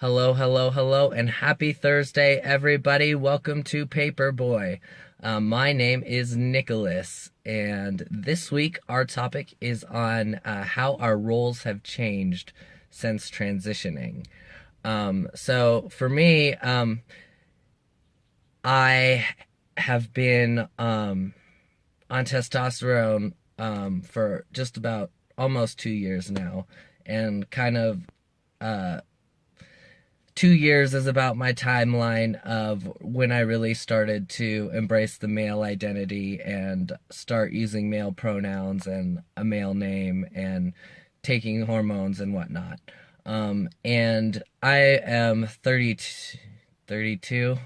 Hello, hello, hello, and happy Thursday, everybody. Welcome to Paperboy. My name is Nicholas, and this week our topic is on how our roles have changed since transitioning. So for me, I have been on testosterone for just about almost 2 years now, and kind of 2 years is about my timeline of when I really started to embrace the male identity and start using male pronouns and a male name and taking hormones and whatnot. And I am 32,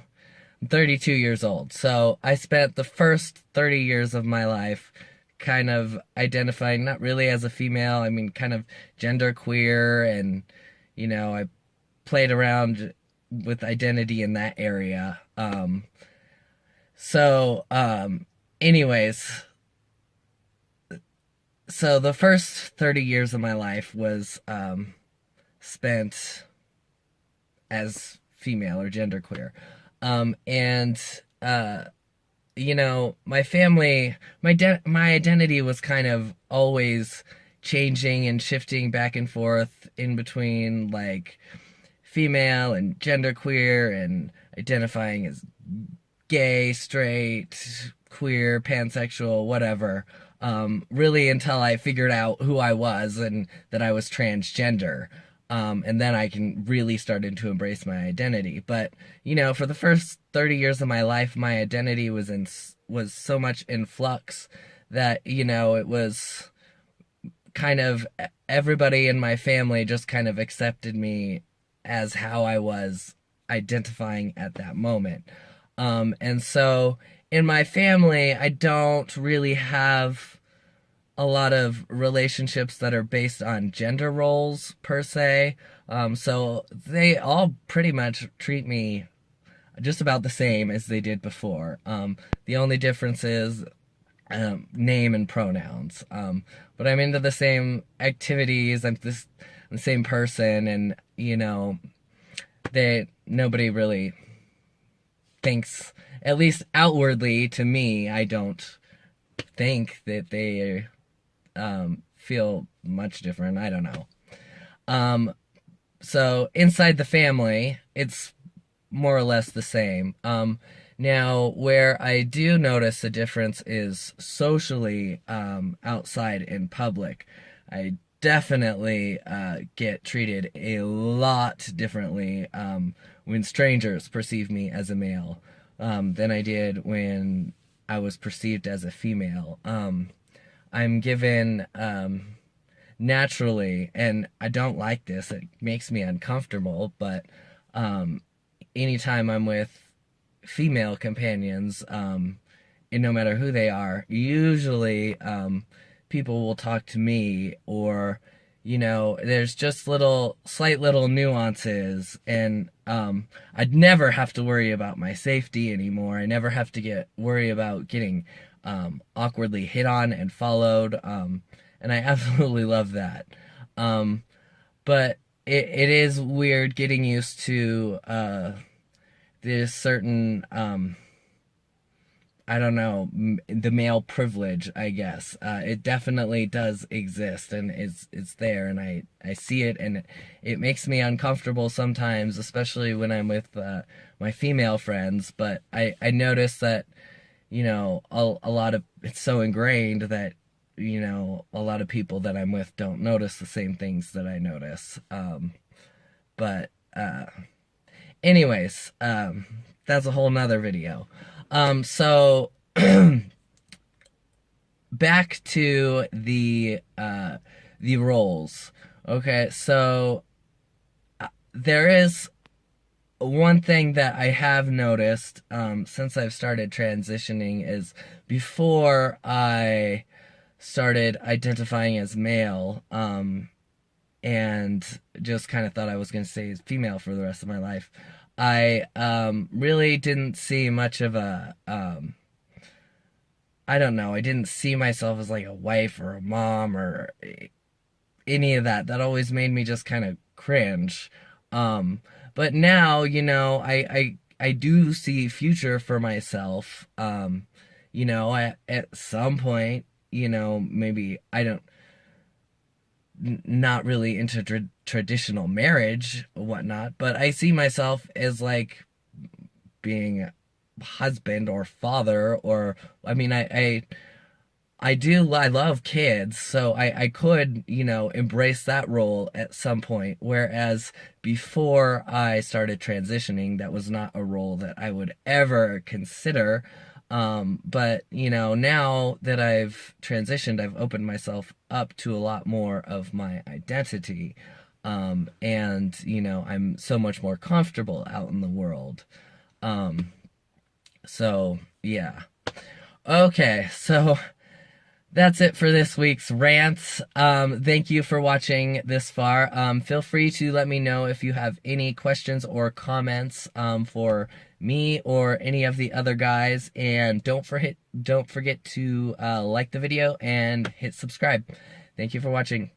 32 years old. So I spent the first 30 years of my life kind of identifying not really as a female, I mean, kind of gender queer, and, I played around with identity in that area. So, anyways, so the first 30 years of my life was spent as female or genderqueer. And, my family, my identity was kind of always changing and shifting back and forth in between, like, female and genderqueer and identifying as gay, straight, queer, pansexual, whatever. Really until I figured out who I was and that I was transgender. And then I can really started to embrace my identity. But, for the first 30 years of my life, my identity was so much in flux that, it was kind of everybody in my family just kind of accepted me as how I was identifying at that moment. And so in my family, I don't really have a lot of relationships that are based on gender roles per se. So they all pretty much treat me just about the same as they did before. The only difference is name and pronouns. But I'm into the same activities. I'm the same person, and nobody really thinks, at least outwardly to me, I don't think that they feel much different. I don't know. So inside the family, it's more or less the same. Now, where I do notice a difference is socially, outside in public. I definitely get treated a lot differently when strangers perceive me as a male than I did when I was perceived as a female. I'm given naturally, and I don't like this, it makes me uncomfortable, but anytime I'm with female companions, and no matter who they are, usually people will talk to me, or there's just slight little nuances, and I'd never have to worry about my safety anymore. I never have to worry about getting awkwardly hit on and followed, and I absolutely love that. But it is weird getting used to this certain I don't know, the male privilege, I guess. It definitely does exist, and it's there, and I see it, and it makes me uncomfortable sometimes, especially when I'm with my female friends. But I notice that, a lot of it's so ingrained that, a lot of people that I'm with don't notice the same things that I notice. But anyways, that's a whole nother video. So back to the roles. Okay, so there is one thing that I have noticed since I've started transitioning is before I started identifying as male, and just kind of thought I was going to stay as female for the rest of my life, I really didn't see much of a, I don't know, I didn't see myself as like a wife or a mom or any of that. That always made me just kind of cringe. But now, I do see future for myself. At some point, maybe I don't, not really into traditional marriage, whatnot, but I see myself as like being husband or father, or I mean, I love kids, so I could, embrace that role at some point. Whereas before I started transitioning, that was not a role that I would ever consider. But, now that I've transitioned, I've opened myself up to a lot more of my identity. And, I'm so much more comfortable out in the world. Um, so, yeah. Okay, so that's it for this week's rants. Thank you for watching this far. Feel free to let me know if you have any questions or comments for me or any of the other guys. And don't forget to like the video and hit subscribe. Thank you for watching.